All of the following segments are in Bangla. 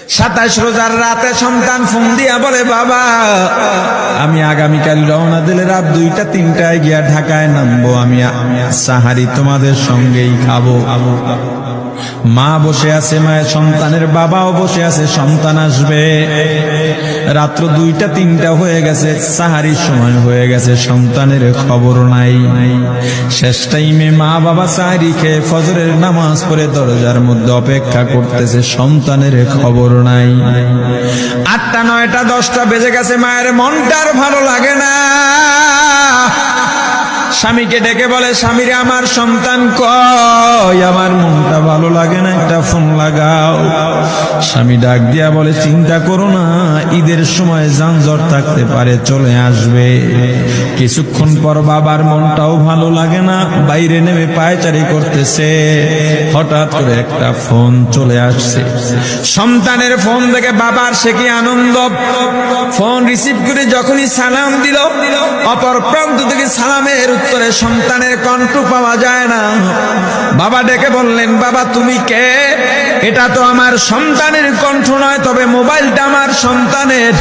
27 রোজার রাতে সন্তান ফোন দিয়া বলে, বাবা আমি আগামীকাল রওনা দিলে রাত 2টা-3টায় গিয়া ঢাকায় নামবো, আমি সাহারি তোমাদের সঙ্গেই খাবো। মা বসে আছে, মায়ের সন্তানের বাবাও বসে আছে, সন্তান আসবে। রাত্র 2টা-3টা হয়ে গেছে, সাহারির সময় হয়ে গেছে, সন্তানের খবর নাই। শেষ টাইমে মা বাবা সাহারি খেয়ে ফজরের নামাজ পড়ে দরজার মধ্যে অপেক্ষা করতেছে, সন্তানের খবর নাই। 8টা, 9টা, 10টা বেজে গেছে, মায়ের মনটা আর ভালো লাগে না। স্বামীকে ডেকে বলে, স্বামীরে আমার সন্তান কই, আমার মনটা ভালো লাগে না, একটা ফোন লাগাও। স্বামী ডাক দিয়া বলে, চিন্তা করো না, ঈদের সময় যানজট থাকতে পারে, চলে আসবে। কিছুক্ষণ পর বাবার মনটাও ভালো লাগে না, বাইরে নেমে পায়চারি করতেছে, হঠাৎ করে একটা ফোন চলে আসছে। সন্তানের ফোন দেখে বাবার সে কি আনন্দ। ফোন রিসিভ করে যখনই সালাম দিল, অপর প্রান্ত থেকে সালামের উত্তরে সন্তানের কণ্ঠ পাওয়া যায় না। বাবা ডেকে বললেন, বাবা তুমি কে? এটা তো আমার সন্তানের কণ্ঠ নয়, তবে মোবাইলটা আমার সন্তানের।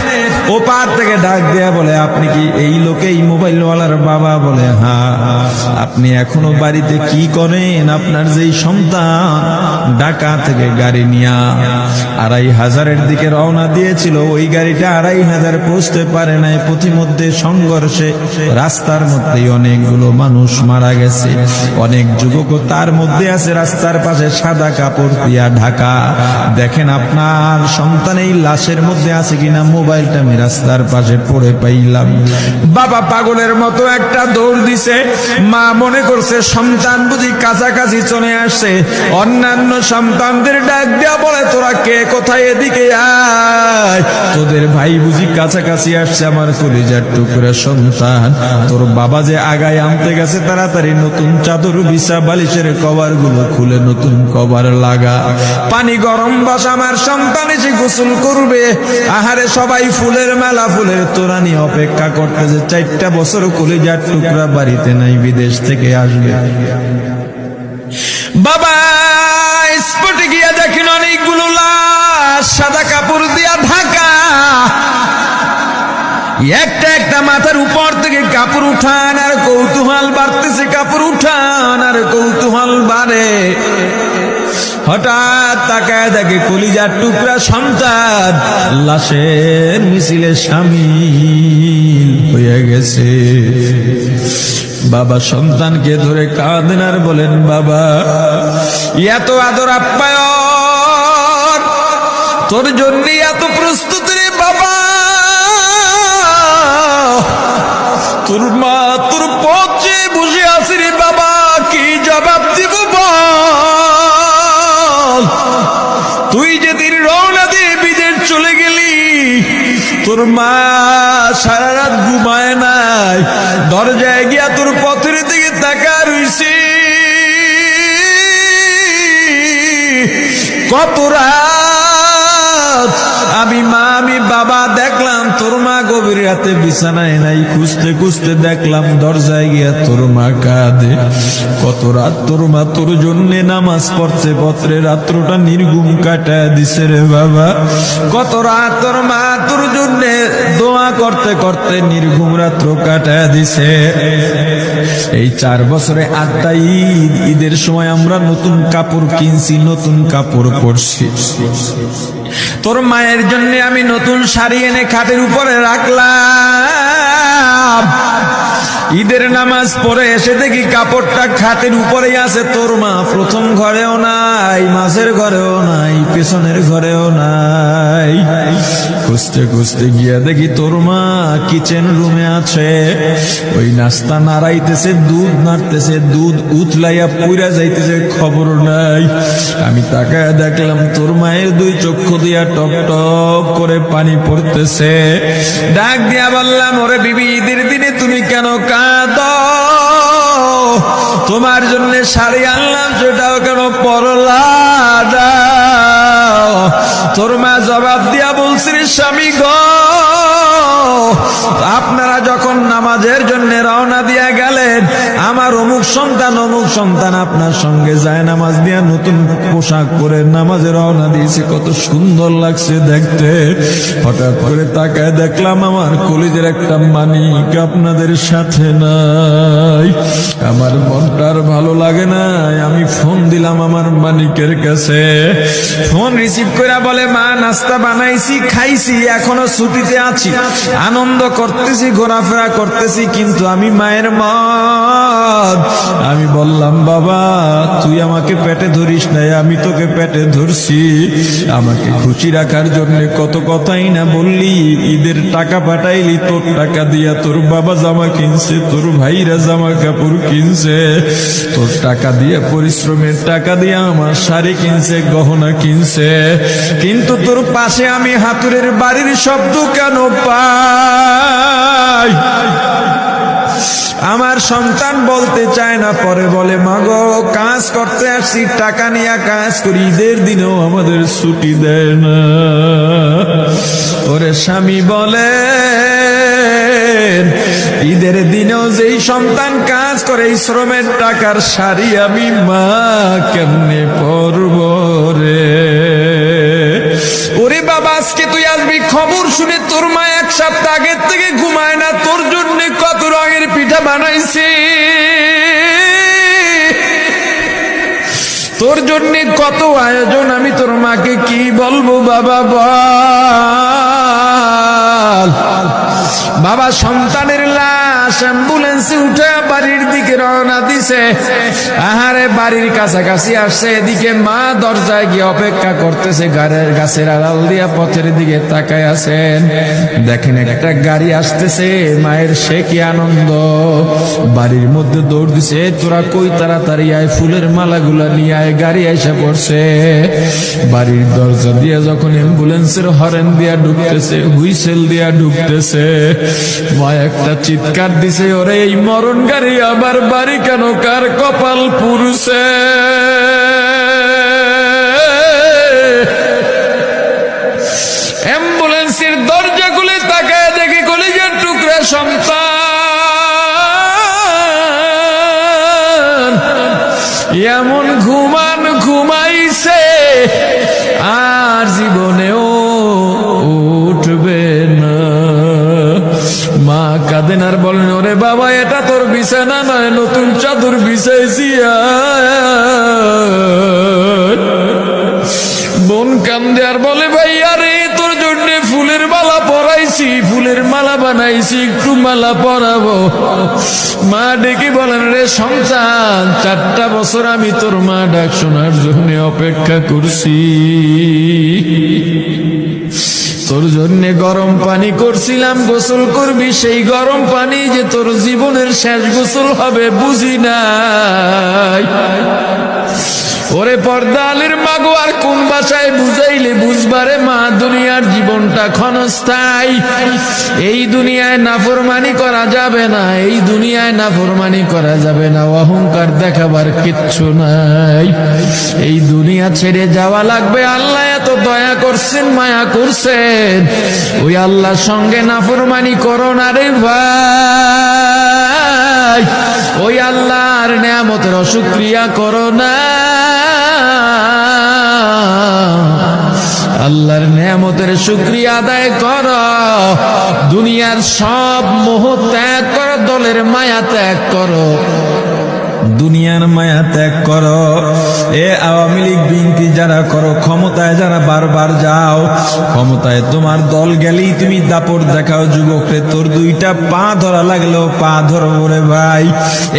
ওপার থেকে ডাক দেয়া বলে, আপনি কি এই লোকেই মোবাইলওয়ালার বাবা? বলে, হ্যাঁ। আপনি এখনো বাড়িতে কি করেন? আপনার যেই সন্তান ঢাকা থেকে গাড়ি নিয়া 2500-এর দিকে রওনা দিয়েছিল, ওই গাড়িটা 2500 পৌঁছতে পারে নাই। পথিমধ্যে সংঘর্ষে রাস্তার মধ্যেই অনেকগুলো মানুষ মারা গেছে, অনেক যুবকও তার মধ্যে আছে। রাস্তার পাশে সাদা কাপড় দিয়া ঢাকা। দেখেন আপনার সন্তান এই লাশের মধ্যে আছে কিনা। মোবাইলটা আমি রাস্তার পাশে পড়ে পাইলাম। বাবা পাগলের মতো একটা দৌড় দিছে। মা মনে করছে সন্তান বুঝি কাছাকাছি চলে আসছে। অন্যান্য সন্তানদের ডাক দেয়া বলে, তোরা কে, কোথায়, এদিকে আয়, তোদের ভাই বুঝি কাছাকাছি আসছে। আমার কলিজার টুকরা সন্তান, তোর বাবা যে আগায় আনতে গেছে, তাড়াতাড়ি নতুন চাদর বিছা, বালিশের কভার গুলো খুলে নতুন কভার লাগা, পানি গরম বসা, আমার সন্তান এসে গোসল করবে। আহারে সবাই ফুলের মেলা, ফুলের তোড়া নিয়ে অপেক্ষা করতেছে। 4টা বছর কলিজার টুকরা বাড়িতে নাই, বিদেশ থেকে আসবে। বাবা স্পটে গিয়া দেখেন অনেকগুলো লাশ সাদা কাপড় দিয়া ঢাকা। একটা একটা মাথার উপর থেকে কাপড় উঠান আর কৌতূহল বাড়তেছে, কাপড় উঠান আর কৌতূহল বাড়ে। হঠাৎ তাকায় দেখে কলিজার টুকরা সন্তান লাশের মিছিলে শামিল হয়ে গেছে। বাবা সন্তানকে ধরে কাঁদেন আর বলেন, বাবা এত আদর আপ্যায়ন, তোর জন্য এত প্রস্তুতি রে বাবা, তোর মা তোর পথে বসে আছে রে বাবা, কি জবাব দিব বল? তুই যেদিন রওনা দিয়ে বিদেশ চলে গেলি, তোর মা সারা রাত ঘুমায় নাই, দরজায় গিয়া তোর পথের দিকে তাকা রইছে। কত রাত আমি মা আমি বাবা দেখলাম তোর মা গভীর রাতে বিছানায় নাই, খুঁজতে খুঁজতে দেখলাম দরজায় গিয়া তোর মা কাঁদে। কত রাত তোর মা তোর জন্যে নামাজ পড়তে পত্রে রাত্রটা নির্ঘুম কাটায় দিছে রে বাবা। কত রাত তোর মা তোর জন্যে দোয়া করতে করতে নির্ঘুম রাত্র কাটায় দিছে। এই 4 বছরে 8টা ঈদ, ঈদের সময় আমরা নতুন কাপড় কিনছি, নতুন কাপড় পরছি। তোর মায়ের জন্য আমি নতুন শাড়ি এনে খাটের উপরে রাখলাম। ঈদের নামাজ পড়ে এসে দেখি কাপড়টা খাটের উপরেই আছে। তোর মা প্রথম ঘরেও নাই, মাঝের ঘরেও নাই, পেছনের ঘরেও নাই। খুঁজতে খুঁজতে গিয়া দেখি তোর মা কিচেন রুমে আছে। ওই নাস্তা নাড়াইতেছে, দুধ নাড়তেছে, দুধ উতলাইয়া পুইরা যাইতেছে, খবর নাই। আমি তাকায় দেখলাম তোর মায়ের 2 চক্ষু দিয়া টপ টপ করে পানি পড়তেছে। ডাক দিয়া বললাম, ওরে বিবি, ঈদের দিনে তুমি কেন কাঁদো? তোমার জন্য শাড়ি আনলাম, সেটাও কেন পরলা? তোর মা জবাব দিয়া বলছে, স্বামী গো আপনারা যখন নামাজের জন্য রওনা দিয়ে গেলেন, আমার অমুক সন্তান আপনার সঙ্গে যায় নামাজ দিয়া নতুন পোশাক পরে নামাজে রওনা দিয়েছে, কত সুন্দর লাগছে দেখতে। হঠাৎ করে তাকায় দেখলাম আমার কলিজের একটা মানিক আপনাদের সাথে নাই। আমার মনটা আর ভালো লাগে না। আমি ফোন দিলাম আমার মানিকের কাছে। ফোন রিসিভ করে বলে, মা নাস্তা বানাইছি, খাইছি, এখনো ছুটিতে আছি, আনন্দ করতেছি, ঘোরাফেরা করতেছি, কিন্তু আমি মায়ের মন। আমি বললাম, বাবা তুই আমাকে পেটে ধরিস নাই, আমি তোকে পেটে ধরছি। আমাকে খুশি রাখার জন্য কত কথাই না বললি। ঈদের টাকা পাঠাইলি, তোর টাকা দিয়া তোর বাবা জামা কিনছে, তোর ভাইরা জামা কাপড় কিনছে, তোর টাকা দিয়ে পরিশ্রমের টাকা দিয়ে আমার শাড়ি কিনছে, গহনা কিনছে, কিন্তু তোর পাশে আমি হাতুড়ের বাড়ির শব্দ কেন পাই? আমার সন্তান বলতে চায় না, পরে বলে, মাগো কাজ করতে আসছি, টাকা নিয়ে কাজ করি, ঈদের দিনেও আমাদের ছুটি দেয় না। ওরে স্বামী বলে, ঈদের দিনেও যেই সন্তান কাজ করে, এই শ্রমের টাকার শাড়ি আমি মা কেমনে পরব রে? ওরে বাবা, আজকে তুই আসবি, খবর শুনে তোর মা এক সপ্তাহ আগের থেকে ঘুমায় না, তোর জন্য কত রঙের পিঠা বানাইছি, তোর জন্য কত আয়োজন, আমি তোর মাকে কি বলবো বাবা বল। বাবা সন্তানের লাশ অ্যাম্বুলেন্সে উঠে বাড়ির দিকে রওনা দিছে। আহারে বাড়ির কাছাকাছি আসছে, এদিকে মা দরজায় গিয়ে অপেক্ষা করতেছে, গাছের আড়াল দিয়া পথের দিকে তাকায় আছেন। দেখেন একটা গাড়ি আসতেছে, মায়ের সে কি আনন্দ, বাড়ির মধ্যে দৌড় দিছে, তোরা কই তাড়াতাড়ি আয়, ফুলের মালাগুলা নিয়ে আয়, গাড়ি এসে পড়ছে। বাড়ির দরজা দিয়ে যখন অ্যাম্বুলেন্সের হরেন দিয়া ঢুকতেছে, হুইসেল দিয়া ঢুকতেছে, মা একটা চিৎকার দিছে, ওরে এই মরণ গাড়ি আবার বাড়ি কেন, কার কপাল পুরুষে? অ্যাম্বুলেন্সের দরজা খুলে তাকায় দেখে কলিজার টুকরা সন্তান এমন ঘুমাইছে, আর জীবনেও উঠবে না। মা কাঁদেন আর বলেন, ওরে বাবা এটা তোর বিছানা নয়, নতুন চাদর বিছাইছি। বোন কান্দে আর বলে, ভাই আরে তোর জন্য ফুলের মালা পরাইছি, ফুলের মালা বানাইছি, একটু মালা পরাবো। মা ডেকে বলেন, রে সন্তান, 4টা বছর আমি তোর মা ডাক শোনার জন্য অপেক্ষা করছি, তোর জন্য গরম পানি করছিলাম, গোসল করবি, সেই গরম পানি যে তোর জীবনের শেষ গোসল হবে বুঝি নাই। ওরে পর্দালের মাগো, আর কোন ভাষায় বুঝাইলে বুঝবারে মা, দুনিয়ার জীবনটা ক্ষণস্থায়ী, এই দুনিয়ায় নাফরমানি করা যাবে না, এই দুনিয়ায় নাফরমানি করা যাবে না, অহংকার দেখাবার কিচ্ছু নাই, এই দুনিয়া ছেড়ে যাওয়া লাগবে। আল্লাহ এত দয়া করছেন, মায়া করছেন, ওই আল্লাহর সঙ্গে নাফরমানি করো না রে ভাই, ওই আল্লাহর নেয়ামতের অশুকরিয়া করো না, আল্লাহর নেয়ামতের শুকরিয়া আদায় করো, দুনিয়ার সব মোহ ত্যাগ করো, দলের মায়া ত্যাগ করো, দুনিয়ার মায়া ত্যাগ করো। এ আওয়ামী লীগ বিএনপি যারা করো, ক্ষমতায় যারা বারবার যাও, ক্ষমতায় তোমার দল গেলেই তুমি দাপট দেখাও, যুবকরে তোর 2টা পা ধরা লাগলেও পা ধরবো রে ভাই।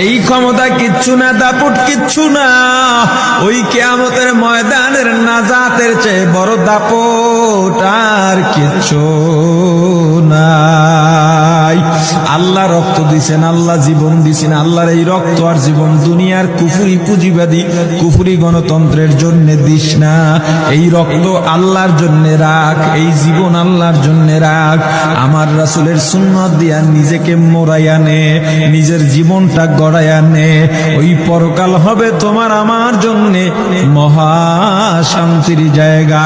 এই ক্ষমতা কিচ্ছু না, দাপট কিচ্ছু না, ওই কিয়ামতের ময়দানের নাজাতের চেয়ে বড় দাপট আর কিচ্ছু নাই। আল্লাহ রক্ত দিছেন, আল্লাহ জীবন দিছেন, আল্লাহর এই রক্ত আর জীবন দুনিয়ার কুফরি পুঁজিবাদী কুফরি গণতন্ত্রের জন্য দিস না, এই রক্ত আল্লাহর জন্য রাখ, এই জীবন আল্লাহর জন্য রাখ। আমার রাসূলের সুন্নাত দিয়া নিজেকে মোড়াইয়া নে, নিজের জীবনটা গড়াইয়া নে, ওই পরকাল হবে তোমার আমার জন্য মহা শান্তির জায়গা।